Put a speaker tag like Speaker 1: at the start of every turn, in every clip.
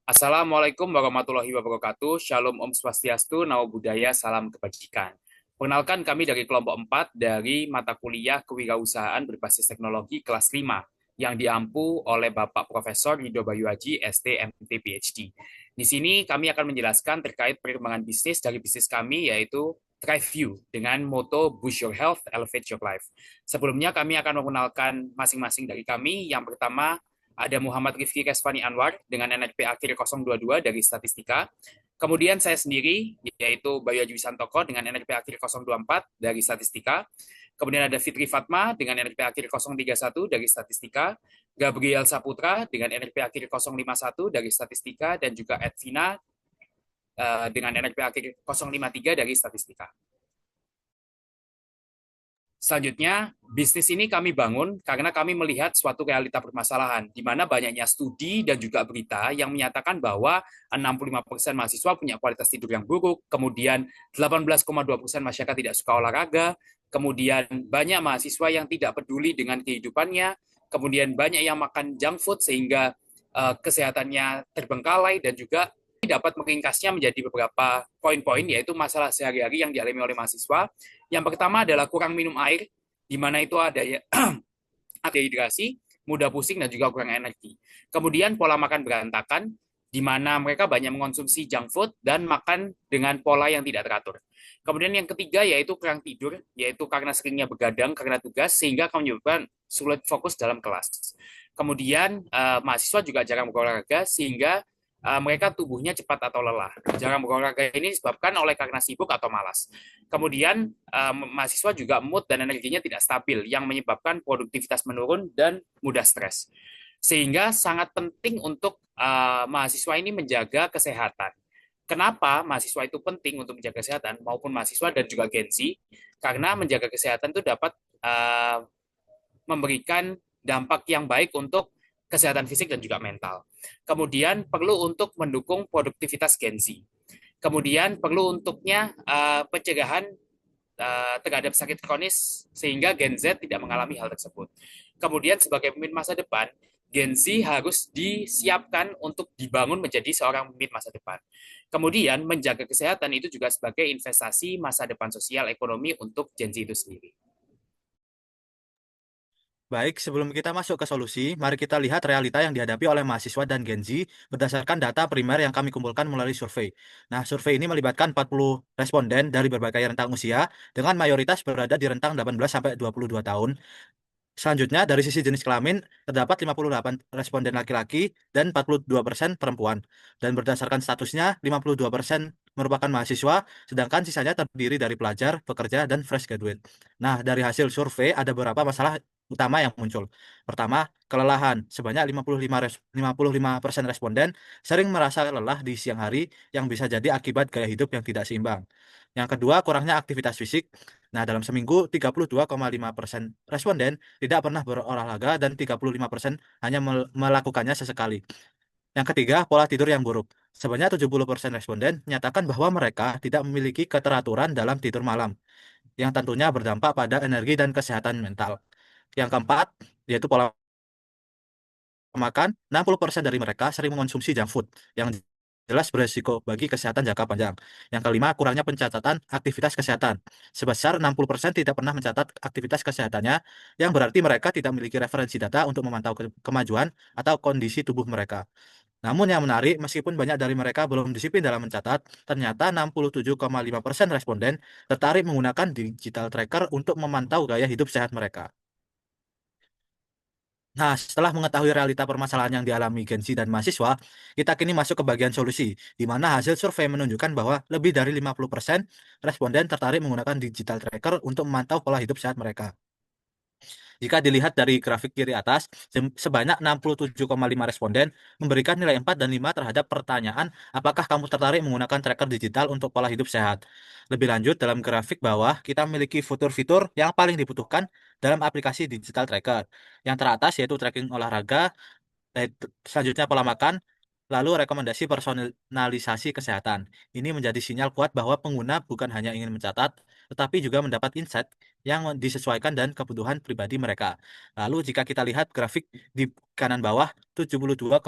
Speaker 1: Assalamualaikum warahmatullahi wabarakatuh. Shalom Om Swastiastu, Namo Buddhaya, Salam Kebajikan. Perkenalkan kami dari kelompok 4 dari mata kuliah Kewirausahaan berbasis teknologi kelas 5 yang diampu oleh Bapak Profesor Ridho Bayu Haji, ST, MT, PhD. Di sini kami akan menjelaskan terkait perkembangan bisnis dari bisnis kami yaitu Thrive You dengan moto Boost Your Health, Elevate Your Life. Sebelumnya kami akan mengenalkan masing-masing dari kami. Yang pertama ada Muhammad Rifki Kesvani Anwar dengan NRP akhir 022 dari Statistika. Kemudian saya sendiri, yaitu Bayu Haji Santoko dengan NRP akhir 024 dari Statistika. Kemudian ada Fitri Fatma dengan NRP akhir 031 dari Statistika. Gabriel Saputra dengan NRP akhir 051 dari Statistika. Dan juga Edvina dengan NRP akhir 053 dari Statistika. Selanjutnya, bisnis ini kami bangun karena kami melihat suatu realita permasalahan, di mana banyaknya studi dan juga berita yang menyatakan bahwa 65% mahasiswa punya kualitas tidur yang buruk, kemudian 18,2% masyarakat tidak suka olahraga, kemudian banyak mahasiswa yang tidak peduli dengan kehidupannya, kemudian banyak yang makan junk food sehingga kesehatannya terbengkalai, dan juga dapat meringkasnya menjadi beberapa poin-poin, yaitu masalah sehari-hari yang dialami oleh mahasiswa. Yang pertama adalah kurang minum air, di mana itu ada ya, dehidrasi, mudah pusing, dan juga kurang energi. Kemudian pola makan berantakan, di mana mereka banyak mengonsumsi junk food dan makan dengan pola yang tidak teratur. Kemudian yang ketiga yaitu kurang tidur, yaitu karena seringnya begadang karena tugas, sehingga akan menyebabkan sulit fokus dalam kelas. Kemudian mahasiswa juga jarang berolahraga, sehingga mereka tubuhnya cepat atau lelah. Jarang berolahraga ini disebabkan oleh karena sibuk atau malas. Kemudian mahasiswa juga mood dan energinya tidak stabil, yang menyebabkan produktivitas menurun dan mudah stres. Sehingga sangat penting untuk mahasiswa ini menjaga kesehatan. Kenapa mahasiswa itu penting untuk menjaga kesehatan, maupun mahasiswa dan juga Gen Z? Karena menjaga kesehatan itu dapat memberikan dampak yang baik untuk kesehatan fisik dan juga mental. Kemudian perlu untuk mendukung produktivitas Gen Z. Kemudian perlu untuknya pencegahan terhadap sakit kronis sehingga Gen Z tidak mengalami hal tersebut. Kemudian sebagai pemimpin masa depan, Gen Z harus disiapkan untuk dibangun menjadi seorang pemimpin masa depan. Kemudian menjaga kesehatan itu juga sebagai investasi masa depan sosial ekonomi untuk Gen Z itu sendiri.
Speaker 2: Baik, sebelum kita masuk ke solusi, mari kita lihat realita yang dihadapi oleh mahasiswa dan Gen Z berdasarkan data primer yang kami kumpulkan melalui survei. Nah, survei ini melibatkan 40 responden dari berbagai rentang usia, dengan mayoritas berada di rentang 18 sampai 22 tahun. Selanjutnya, dari sisi jenis kelamin, terdapat 58 responden laki-laki dan 42% perempuan. Dan berdasarkan statusnya, 52% merupakan mahasiswa, sedangkan sisanya terdiri dari pelajar, pekerja, dan fresh graduate. Nah, dari hasil survei ada beberapa masalah utama yang muncul. Pertama, kelelahan. Sebanyak 55% responden sering merasa lelah di siang hari, yang bisa jadi akibat gaya hidup yang tidak seimbang. Yang kedua, kurangnya aktivitas fisik. Nah, dalam seminggu, 32,5% responden tidak pernah berolahraga dan 35% hanya melakukannya sesekali. Yang ketiga, pola tidur yang buruk. Sebanyak 70% responden menyatakan bahwa mereka tidak memiliki keteraturan dalam tidur malam, yang tentunya berdampak pada energi dan kesehatan mental. Yang keempat, yaitu pola makan. 60% dari mereka sering mengonsumsi junk food, yang jelas beresiko bagi kesehatan jangka panjang. Yang kelima, kurangnya pencatatan aktivitas kesehatan. Sebesar 60% tidak pernah mencatat aktivitas kesehatannya, yang berarti mereka tidak memiliki referensi data untuk memantau kemajuan atau kondisi tubuh mereka. Namun yang menarik, meskipun banyak dari mereka belum disiplin dalam mencatat, ternyata 67,5% responden tertarik menggunakan digital tracker untuk memantau gaya hidup sehat mereka. Nah, setelah mengetahui realita permasalahan yang dialami Gen Z dan mahasiswa, kita kini masuk ke bagian solusi, di mana hasil survei menunjukkan bahwa lebih dari 50% responden tertarik menggunakan digital tracker untuk memantau pola hidup sehat mereka. Jika dilihat dari grafik kiri atas, sebanyak 67,5 responden memberikan nilai 4 dan 5 terhadap pertanyaan apakah kamu tertarik menggunakan tracker digital untuk pola hidup sehat. Lebih lanjut, dalam grafik bawah, kita memiliki fitur-fitur yang paling dibutuhkan dalam aplikasi digital tracker. Yang teratas yaitu tracking olahraga, selanjutnya pola makan, lalu rekomendasi personalisasi kesehatan. Ini menjadi sinyal kuat bahwa pengguna bukan hanya ingin mencatat, tetapi juga mendapat insight yang disesuaikan dan kebutuhan pribadi mereka. Lalu jika kita lihat grafik di kanan bawah, 72,5%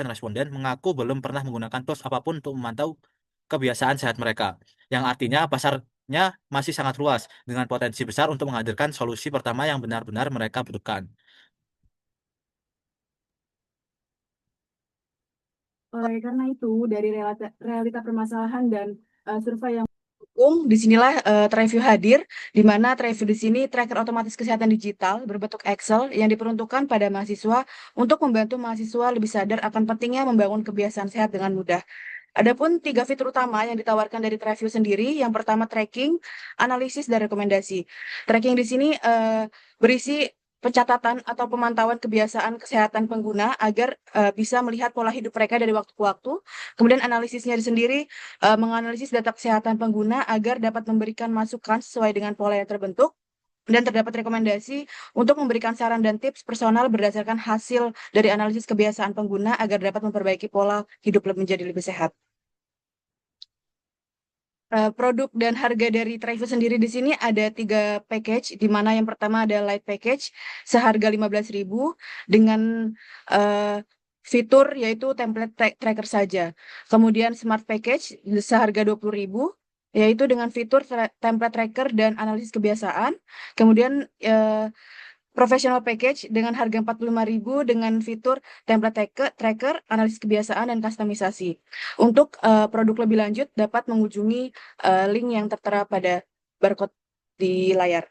Speaker 2: responden mengaku belum pernah menggunakan tools apapun untuk memantau kebiasaan sehat mereka, yang artinya pasarnya masih sangat luas dengan potensi besar untuk menghadirkan solusi pertama yang benar-benar mereka butuhkan.
Speaker 3: Oleh karena itu, dari realita permasalahan dan survei yang mendukung, disinilah TriView hadir, di mana TriView di sini tracker otomatis kesehatan digital berbentuk Excel yang diperuntukkan pada mahasiswa untuk membantu mahasiswa lebih sadar akan pentingnya membangun kebiasaan sehat dengan mudah. Adapun tiga fitur utama yang ditawarkan dari TriView sendiri, yang pertama tracking, analisis, dan rekomendasi. Tracking di sini berisi pencatatan atau pemantauan kebiasaan kesehatan pengguna agar bisa melihat pola hidup mereka dari waktu ke waktu. Kemudian analisisnya sendiri menganalisis data kesehatan pengguna agar dapat memberikan masukan sesuai dengan pola yang terbentuk. Dan terdapat rekomendasi untuk memberikan saran dan tips personal berdasarkan hasil dari analisis kebiasaan pengguna agar dapat memperbaiki pola hidup menjadi lebih sehat. Produk dan harga dari TriView sendiri di sini ada 3 package, di mana yang pertama ada Light Package seharga 15.000 dengan fitur yaitu template tracker saja. Kemudian Smart Package seharga 20.000 yaitu dengan fitur template tracker dan analisis kebiasaan. Kemudian Professional Package dengan harga 45.000 dengan fitur template tracker, analisis kebiasaan, dan kustomisasi. Untuk produk lebih lanjut dapat mengunjungi link yang tertera pada barcode di layar.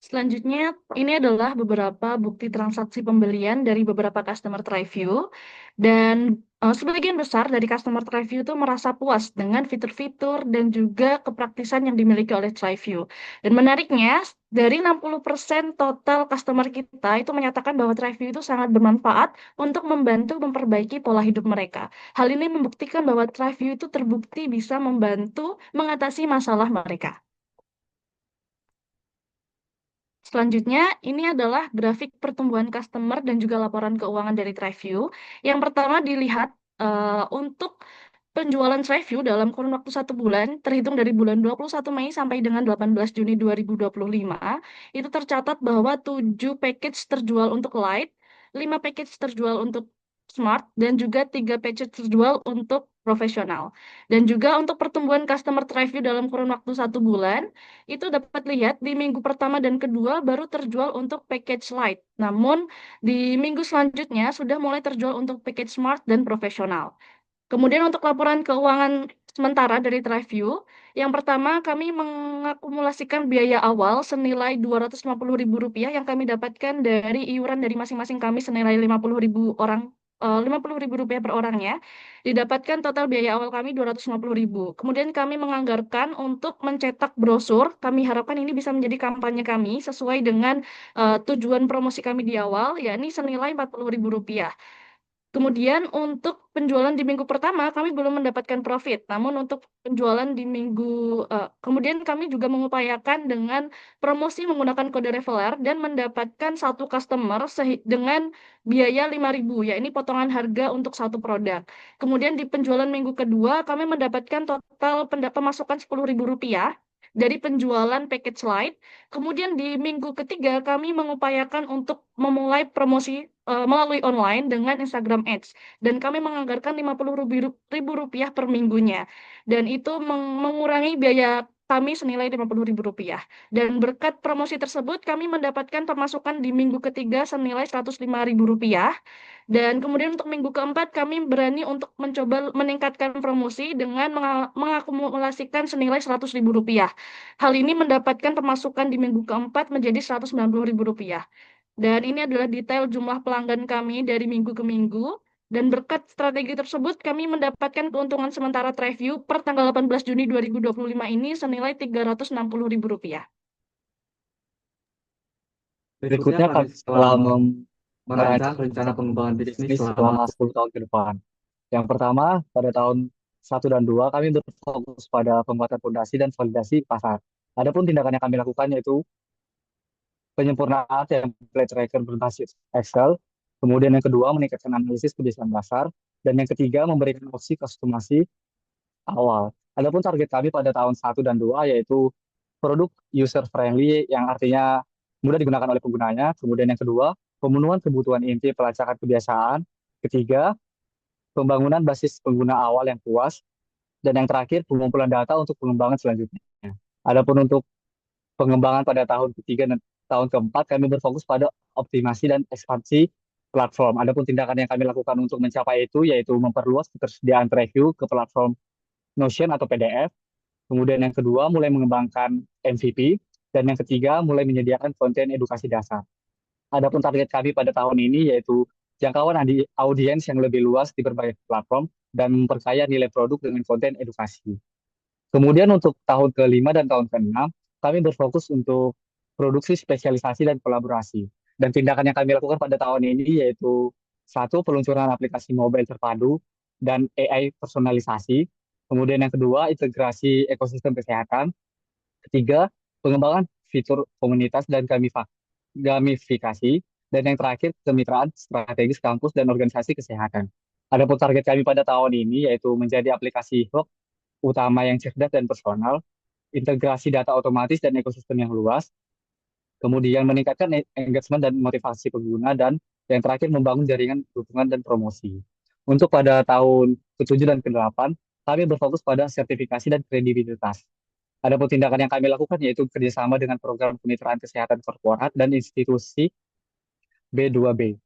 Speaker 4: Selanjutnya, ini adalah beberapa bukti transaksi pembelian dari beberapa customer TriView. Dan sebagian besar dari customer TriView itu merasa puas dengan fitur-fitur dan juga kepraktisan yang dimiliki oleh TriView. Dan menariknya, dari 60% total customer kita itu menyatakan bahwa TriView itu sangat bermanfaat untuk membantu memperbaiki pola hidup mereka. Hal ini membuktikan bahwa TriView itu terbukti bisa membantu mengatasi masalah mereka. Selanjutnya, ini adalah grafik pertumbuhan customer dan juga laporan keuangan dari TriView. Yang pertama dilihat untuk penjualan TriView dalam kurun waktu 1 bulan, terhitung dari bulan 21 Mei sampai dengan 18 Juni 2025, itu tercatat bahwa 7 package terjual untuk Light, 5 package terjual untuk Smart, dan juga 3 package terjual untuk profesional. Dan juga untuk pertumbuhan customer TriView dalam kurun waktu 1 bulan, itu dapat lihat di minggu pertama dan kedua baru terjual untuk package Light. Namun, di minggu selanjutnya sudah mulai terjual untuk package Smart dan profesional. Kemudian untuk laporan keuangan sementara dari TriView, yang pertama kami mengakumulasikan biaya awal senilai Rp250.000 yang kami dapatkan dari iuran dari masing-masing kami senilai Rp50.000 per orangnya. Didapatkan total biaya awal kami Rp250.000. Kemudian kami menganggarkan untuk mencetak brosur. Kami harapkan ini bisa menjadi kampanye kami sesuai dengan tujuan promosi kami di awal, yakni senilai Rp40.000. Kemudian untuk penjualan di minggu pertama kami belum mendapatkan profit, namun untuk penjualan di kemudian kami juga mengupayakan dengan promosi menggunakan kode referral dan mendapatkan satu customer dengan biaya 5.000, ya ini potongan harga untuk satu produk. Kemudian di penjualan minggu kedua kami mendapatkan total pemasukan Rp10.000 dari penjualan package Lite. Kemudian di minggu ketiga kami mengupayakan untuk memulai promosi melalui online dengan Instagram Ads. Dan kami menganggarkan Rp50.000 per minggunya. Dan itu mengurangi biaya kami senilai Rp50.000. Dan berkat promosi tersebut, kami mendapatkan pemasukan di minggu ketiga senilai Rp105.000. Dan kemudian untuk minggu keempat, kami berani untuk mencoba meningkatkan promosi dengan mengakumulasikan senilai Rp100.000. Hal ini mendapatkan pemasukan di minggu keempat menjadi Rp190.000. Dan ini adalah detail jumlah pelanggan kami dari minggu ke minggu. Dan berkat strategi tersebut, kami mendapatkan keuntungan sementara TriView per tanggal 18 Juni 2025 ini senilai Rp360.000.
Speaker 5: Berikutnya kami telah merancang rencana pengembangan bisnis selama 10 tahun ke depan. Yang pertama, pada tahun 1 dan 2 kami berfokus pada penguatan fondasi dan validasi pasar. Adapun tindakan yang kami lakukan yaitu penyempurnaan template tracker berbasis Excel, kemudian yang kedua meningkatkan analisis kebiasaan pasar, dan yang ketiga memberikan opsi kustomasi awal. Adapun target kami pada tahun 1 dan 2 yaitu produk user friendly yang artinya mudah digunakan oleh penggunanya. Kemudian yang kedua, pemenuhan kebutuhan inti pelacakan kebiasaan. Ketiga, pembangunan basis pengguna awal yang puas. Dan yang terakhir, pengumpulan data untuk pengembangan selanjutnya. Adapun untuk pengembangan pada tahun ketiga dan tahun keempat, kami berfokus pada optimasi dan ekspansi platform. Adapun tindakan yang kami lakukan untuk mencapai itu yaitu memperluas ketersediaan review ke platform Notion atau PDF. Kemudian yang kedua, mulai mengembangkan MVP. Dan yang ketiga, mulai menyediakan konten edukasi dasar. Adapun target kami pada tahun ini yaitu jangkauan audiens yang lebih luas di berbagai platform dan memperkaya nilai produk dengan konten edukasi. Kemudian untuk tahun kelima dan tahun keenam, kami berfokus untuk produksi spesialisasi dan kolaborasi. Dan tindakan yang kami lakukan pada tahun ini yaitu satu, peluncuran aplikasi mobile terpadu dan AI personalisasi. Kemudian yang kedua, integrasi ekosistem kesehatan. Ketiga, pengembangan fitur komunitas dan gamifikasi. Dan yang terakhir, kemitraan strategis kampus dan organisasi kesehatan. Adapun target kami pada tahun ini yaitu menjadi aplikasi hub utama yang cerdas dan personal, integrasi data otomatis dan ekosistem yang luas, kemudian meningkatkan engagement dan motivasi pengguna, dan yang terakhir membangun jaringan dukungan dan promosi. Untuk pada tahun ke-7 dan ke-8, kami berfokus pada sertifikasi dan kredibilitas. Adapun tindakan yang kami lakukan yaitu kerjasama dengan program kemitraan kesehatan korporat dan institusi B2B.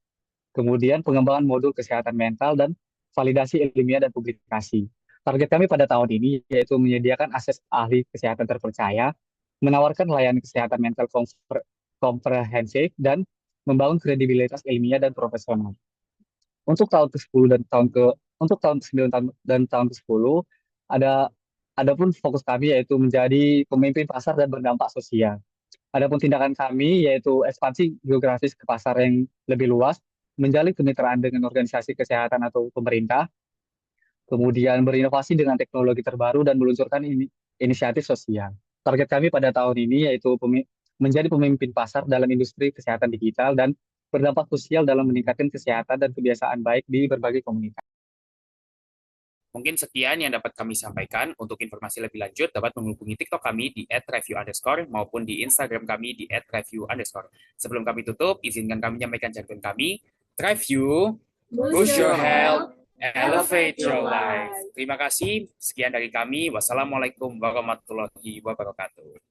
Speaker 5: Kemudian pengembangan modul kesehatan mental dan validasi ilmiah dan publikasi. Target kami pada tahun ini yaitu menyediakan akses ahli kesehatan terpercaya, menawarkan layanan kesehatan mental komprehensif, dan membangun kredibilitas ilmiah dan profesional. Untuk tahun ke-10 dan untuk tahun ke-9 dan tahun ke-10 ada adapun fokus kami yaitu menjadi pemimpin pasar dan berdampak sosial. Adapun tindakan kami yaitu ekspansi geografis ke pasar yang lebih luas, menjalin kemitraan dengan organisasi kesehatan atau pemerintah, kemudian berinovasi dengan teknologi terbaru dan meluncurkan inisiatif sosial. Target kami pada tahun ini yaitu menjadi pemimpin pasar dalam industri kesehatan digital dan berdampak sosial dalam meningkatkan kesehatan dan kebiasaan baik di berbagai komunitas.
Speaker 1: Mungkin sekian yang dapat kami sampaikan. Untuk informasi lebih lanjut, dapat menghubungi TikTok kami di @review_ maupun di Instagram kami di @review_. Sebelum kami tutup, izinkan kami menyampaikan jargon kami. Review, boost your health, elevate your life. Terima kasih. Sekian dari kami. Wassalamualaikum warahmatullahi wabarakatuh.